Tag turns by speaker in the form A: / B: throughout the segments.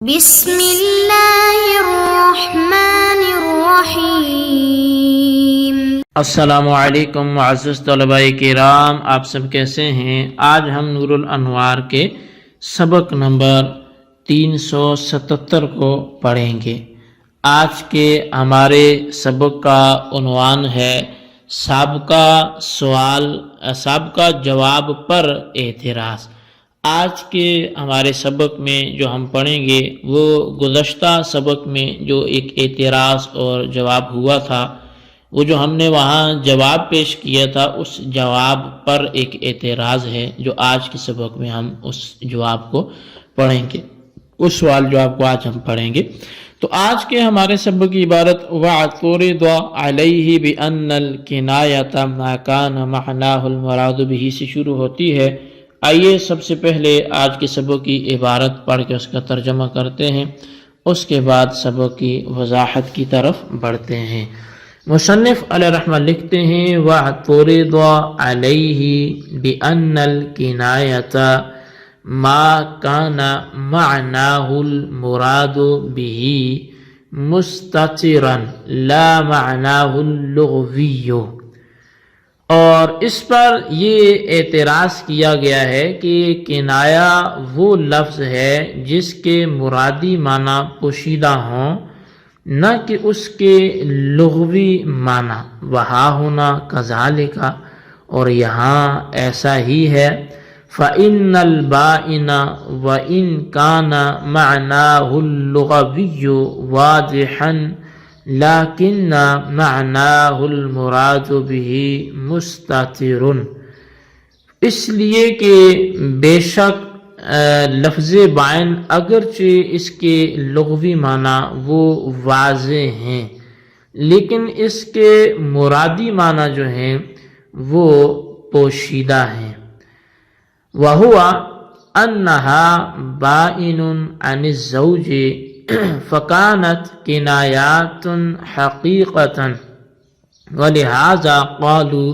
A: بسم اللہ الرحمن الرحیم۔
B: السلام علیکم معزز طلباء کرام، آپ سب کیسے ہیں؟ آج ہم نور الانوار کے سبق نمبر 377 کو پڑھیں گے۔ آج کے ہمارے سبق کا عنوان ہے سابقہ جواب پر اعتراض۔ آج کے ہمارے سبق میں جو ہم پڑھیں گے وہ گزشتہ سبق میں جو ایک اعتراض اور جواب ہوا تھا، وہ جو ہم نے وہاں جواب پیش کیا تھا، اس جواب پر ایک اعتراض ہے جو آج کے سبق میں ہم اس جواب کو پڑھیں گے، اس سوال جواب کو آج ہم پڑھیں گے۔ تو آج کے ہمارے سبق کی عبارت وَاعْتُرِضَ عَلَيْهِ بِأَنَّ الْكِنَایَةَ مَا كَانَ مَعْنَاهُ الْمُرَادُ بِهِ سے شروع ہوتی ہے۔ آئیے سب سے پہلے آج کے سبق کی عبارت پڑھ کے اس کا ترجمہ کرتے ہیں، اس کے بعد سبق کی وضاحت کی طرف بڑھتے ہیں۔ مصنف علیہ رحمہ لکھتے ہیں وَاعْتُرِضَ عَلَيْهِ بِأَنَّ الْكِنَایَةَ مَا كَانَ مَعْنَاهُ الْمُرَادُ بِهِ مُسْتَتِرًا لَا مَعْنَاهُ اللُّغْوِيُّ۔ اور اس پر یہ اعتراض کیا گیا ہے کہ کنایا وہ لفظ ہے جس کے مرادی معنی پوشیدہ ہوں، نہ کہ اس کے لغوی معنی۔ وہاں ہونا کذالک، اور یہاں ایسا ہی ہے۔ فَإِنَّ الْبَائِنَ وَإِنْ كَانَ مَعْنَاهُ اللُّغَوِيُّ وَاضِحًا لیکن معناہ المراد به مستتر۔ اس لیے کہ بے شک لفظ بائن اگرچہ اس کے لغوی معنی وہ واضح ہیں، لیکن اس کے مرادی معنی جو ہیں وہ پوشیدہ ہیں۔ وَهُوَ أَنَّهَا بَائِنٌ عَنِ الزَّوْجِ فَكَانَتْ كِنَایَاتٌ حَقِیقَةً، وَلِهَذَا قَالُوا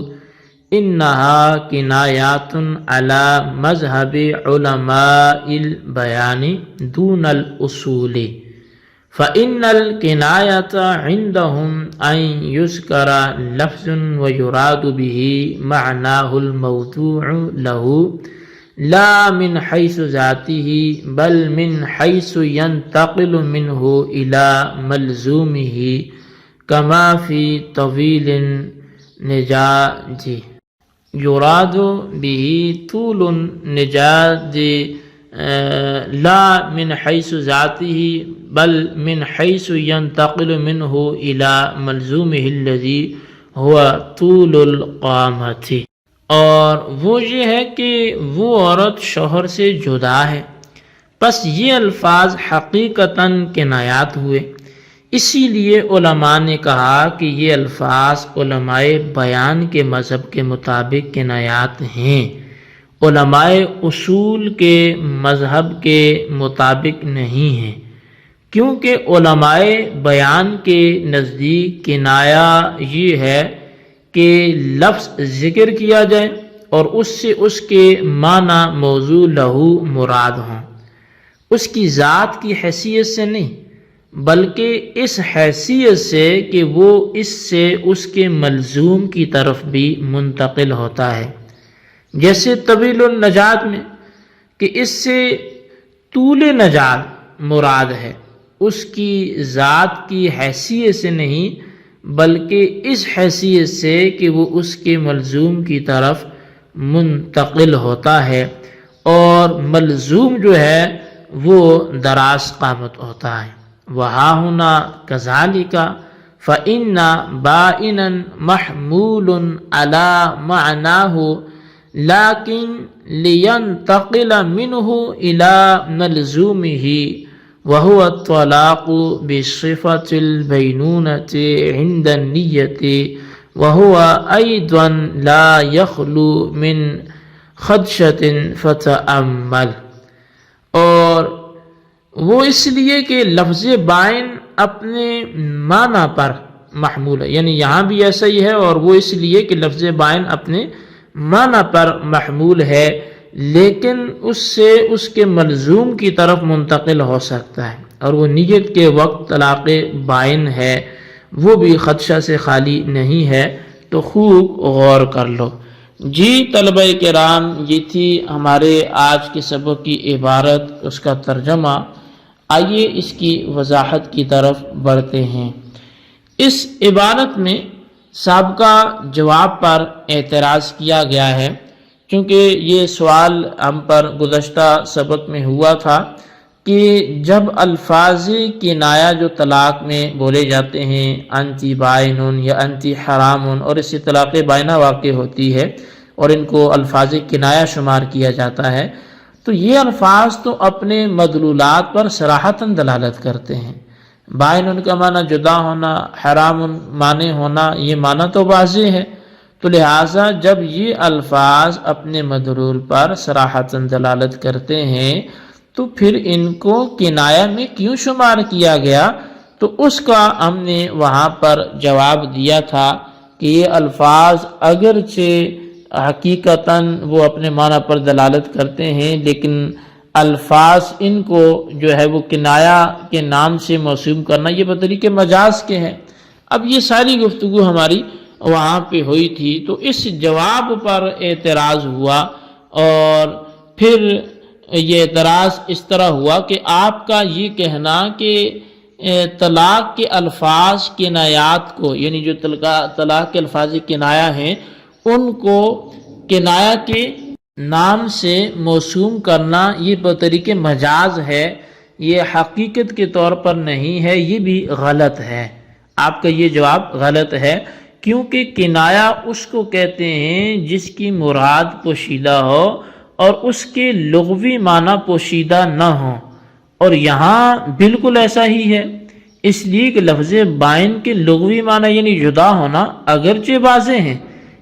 B: إِنَّهَا كِنَایَاتٌ عَلَى مَذْهَبِ عُلَمَاءِ الْبَيَانِ دُونَ الْأُصُولِ، فَإِنَّ الْكِنَایَةَ عِنْدَهُمْ أَنْ يُذْكَرَ لَفْظٌ وَيُرَادُ بِهِ مَعْنَاهُ الْمَوْضُوعُ لَهُ لا من حیث ذاته بل من حیث ينتقل منه الى ملزومه كما في طویل النجاج يراد به طول النجاج لا من حیث ذاته بل من حیث ينتقل منه الى ملزومه الذي هو طول القامة۔ اور وہ یہ ہے کہ وہ عورت شوہر سے جدا ہے، پس یہ الفاظ حقیقتاً کنایات ہوئے۔ اسی لیے علماء نے کہا کہ یہ الفاظ علماء بیان کے مذہب کے مطابق کنایات ہیں، علماء اصول کے مذہب کے مطابق نہیں ہیں، کیونکہ علماء بیان کے نزدیک کنایا یہ ہے کہ لفظ ذکر کیا جائے اور اس سے اس کے معنی موضوع لہو مراد ہوں، اس کی ذات کی حیثیت سے نہیں بلکہ اس حیثیت سے کہ وہ اس سے اس کے ملزوم کی طرف بھی منتقل ہوتا ہے، جیسے طویل النجات میں کہ اس سے طول نجات مراد ہے، اس کی ذات کی حیثیت سے نہیں بلکہ اس حیثیت سے کہ وہ اس کے ملزوم کی طرف منتقل ہوتا ہے، اور ملزوم جو ہے وہ دراز قامت ہوتا ہے۔ وہاں ہونا کذالک فإن بائنا محمول على معناه لیکن لینتقل منه إلى ملزومه وهو الطلاق بصفة البينونة عند النية، وهو أيضا لا يخلو من خدشة فتأمل۔ اور وہ اس لیے کہ لفظ بائن اپنے معنی پر محمول ہے، یعنی یہاں بھی ایسا ہی ہے، اور وہ اس لیے کہ لفظ بائن اپنے معنی پر محمول ہے، لیکن اس سے اس کے ملزوم کی طرف منتقل ہو سکتا ہے، اور وہ نیت کے وقت طلاق بائن ہے، وہ بھی خدشہ سے خالی نہیں ہے، تو خوب غور کر لو۔ جی طلبہ کرام، یہ تھی ہمارے آج کے سبق کی عبارت، اس کا ترجمہ۔ آئیے اس کی وضاحت کی طرف بڑھتے ہیں۔ اس عبارت میں سابقہ جواب پر اعتراض کیا گیا ہے، چونکہ یہ سوال ہم پر گزشتہ سبق میں ہوا تھا کہ جب الفاظ کنایہ جو طلاق میں بولے جاتے ہیں، انتی بائنون یا انتی حرامون، اور اس سے طلاق بائنہ واقع ہوتی ہے اور ان کو الفاظ کنایہ شمار کیا جاتا ہے، تو یہ الفاظ تو اپنے مدلولات پر صراحتاً دلالت کرتے ہیں۔ بائنون کا معنی جدا ہونا، حرامون معنی ہونا، یہ معنی تو واضح ہے، تو لہٰذا جب یہ الفاظ اپنے مدلول پر صراحتاً دلالت کرتے ہیں تو پھر ان کو کنایہ میں کیوں شمار کیا گیا؟ تو اس کا ہم نے وہاں پر جواب دیا تھا کہ یہ الفاظ اگرچہ حقیقتاً وہ اپنے معنی پر دلالت کرتے ہیں، لیکن الفاظ ان کو جو ہے وہ کنایہ کے نام سے موسوم کرنا یہ بطریق مجاز کے ہیں۔ اب یہ ساری گفتگو ہماری وہاں پہ ہوئی تھی، تو اس جواب پر اعتراض ہوا، اور پھر یہ اعتراض اس طرح ہوا کہ آپ کا یہ کہنا کہ طلاق کے الفاظ کنایات کو، یعنی جو طلاق کے الفاظ کنایہ ہیں، ان کو کنایہ کے نام سے موسوم کرنا یہ بطریق مجاز ہے، یہ حقیقت کے طور پر نہیں ہے، یہ بھی غلط ہے۔ آپ کا یہ جواب غلط ہے، کیونکہ کنایہ اس کو کہتے ہیں جس کی مراد پوشیدہ ہو اور اس کے لغوی معنی پوشیدہ نہ ہو، اور یہاں بالکل ایسا ہی ہے، اس لیے کہ لفظ بائن کے لغوی معنی یعنی جدا ہونا اگرچہ واضح ہیں،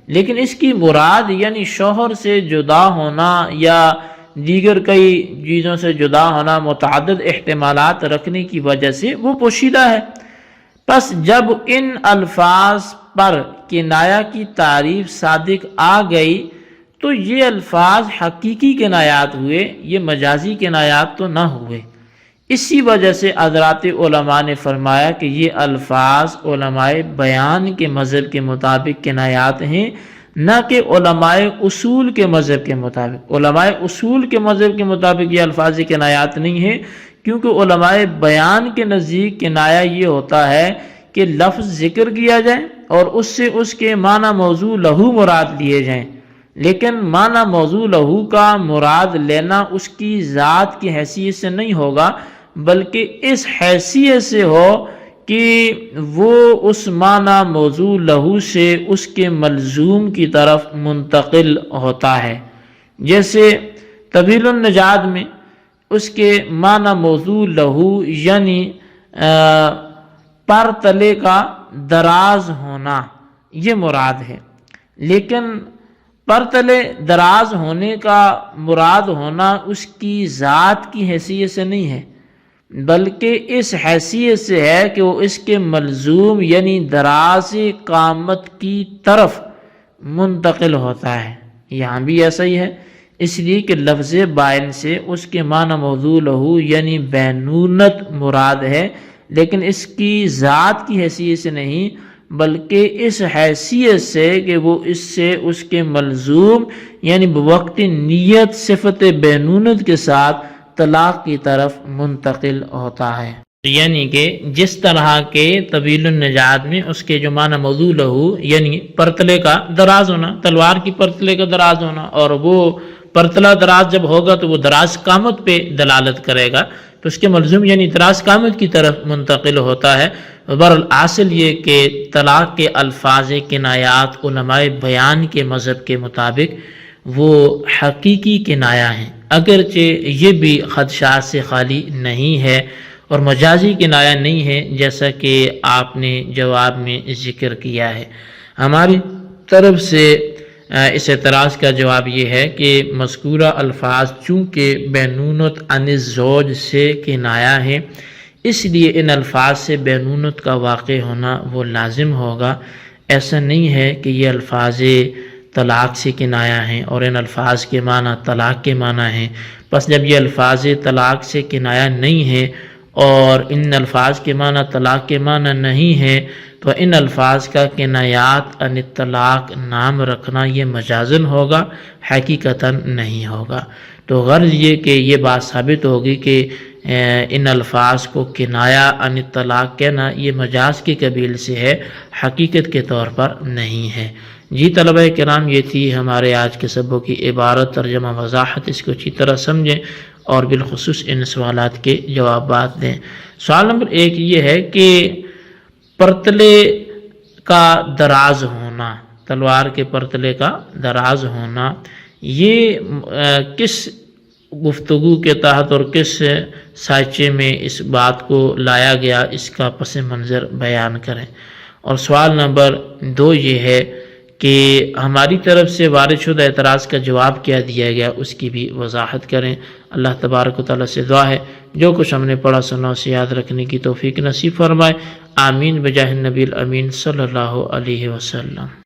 B: لیکن اس کی مراد یعنی شوہر سے جدا ہونا یا دیگر کئی چیزوں سے جدا ہونا، متعدد احتمالات رکھنے کی وجہ سے وہ پوشیدہ ہے۔ پس جب ان الفاظ پر کنایہ کی تعریف صادق آ گئی تو یہ الفاظ حقیقی کنایات ہوئے، یہ مجازی کنایات تو نہ ہوئے۔ اسی وجہ سے حضرات علماء نے فرمایا کہ یہ الفاظ علماء بیان کے مذہب کے مطابق کنایات ہیں، نہ کہ علماء اصول کے مذہب کے مطابق۔ علماء اصول کے مذہب کے مطابق یہ الفاظ کنایات نہیں ہیں، کیونکہ علماء بیان کے نزدیک کنایہ یہ ہوتا ہے کہ لفظ ذکر کیا جائے اور اس سے اس کے معنی موضوع لہو مراد لیے جائیں، لیکن معنی موضوع لہو کا مراد لینا اس کی ذات کی حیثیت سے نہیں ہوگا، بلکہ اس حیثیت سے ہو کہ وہ اس معنی موضوع لہو سے اس کے ملزوم کی طرف منتقل ہوتا ہے۔ جیسے طویل النجات میں اس کے معنی موضوع لہو یعنی پر تلے کا دراز ہونا یہ مراد ہے، لیکن پر تلے دراز ہونے کا مراد ہونا اس کی ذات کی حیثیت سے نہیں ہے، بلکہ اس حیثیت سے ہے کہ وہ اس کے ملزوم یعنی دراز قامت کی طرف منتقل ہوتا ہے۔ یہاں بھی ایسا ہی ہے، اس لیے کہ لفظ بائن سے اس کے معنی موضوع لہو یعنی بینونت مراد ہے، لیکن اس کی ذات کی حیثیت سے نہیں، بلکہ اس حیثیت سے کہ وہ اس سے اس کے ملزوم یعنی بوقت نیت صفت بینونت کے ساتھ طلاق کی طرف منتقل ہوتا ہے۔ یعنی کہ جس طرح کے طویل النجات میں اس کے جو معنی موضوع لہو یعنی پرتلے کا دراز ہونا، تلوار کی پرتلے کا دراز ہونا، اور وہ پرتلا دراز جب ہوگا تو وہ دراز قامت پہ دلالت کرے گا، تو اس کے ملزوم یعنی دراز قامت کی طرف منتقل ہوتا ہے۔ برالحاصل یہ کہ طلاق کے الفاظ کنایات علماء بیان کے مذہب کے مطابق وہ حقیقی کنایہ ہیں، اگرچہ یہ بھی خدشات سے خالی نہیں ہے اور مجازی کنایہ نہیں ہے، جیسا کہ آپ نے جواب میں ذکر کیا ہے۔ ہماری طرف سے اس اعتراض کا جواب یہ ہے کہ مذکورہ الفاظ چونکہ بینونت عن الزوج سے کنایہ ہیں، اس لیے ان الفاظ سے بینونت کا واقع ہونا وہ لازم ہوگا۔ ایسا نہیں ہے کہ یہ الفاظ طلاق سے کنایا ہیں اور ان الفاظ کے معنی طلاق کے معنی ہیں. پس جب یہ الفاظ طلاق سے کنایا نہیں ہے اور ان الفاظ کے معنی طلاق کے معنی نہیں ہے تو ان الفاظ کا کنایات عن الطلاق نام رکھنا یہ مجازن ہوگا، حقیقتاً نہیں ہوگا. تو غرض یہ کہ یہ بات ثابت ہوگی کہ ان الفاظ کو کنایا عن الطلاق کہنا یہ مجاز کے قبیل سے ہے، حقیقت کے طور پر نہیں ہے. جی طلبہ کرام، یہ تھی ہمارے آج کے سبق کی عبارت، ترجمہ، وضاحت. اس کو اچھی طرح سمجھیں اور بالخصوص ان سوالات کے جوابات دیں. سوال نمبر 1 یہ ہے کہ پرتلے کا دراز ہونا، تلوار کے پرتلے کا دراز ہونا، یہ کس گفتگو کے تحت اور کس سانچے میں اس بات کو لایا گیا، اس کا پس منظر بیان کریں. اور سوال نمبر 2 یہ ہے کہ ہماری طرف سے وارد شدہ اعتراض کا جواب کیا دیا گیا، اس کی بھی وضاحت کریں. اللہ تبارک و تعالیٰ سے دعا ہے جو کچھ ہم نے پڑھا سنا اسے یاد رکھنے کی توفیق نصیب فرمائے. آمین بجاہ النبی الامین صلی اللہ علیہ وسلم.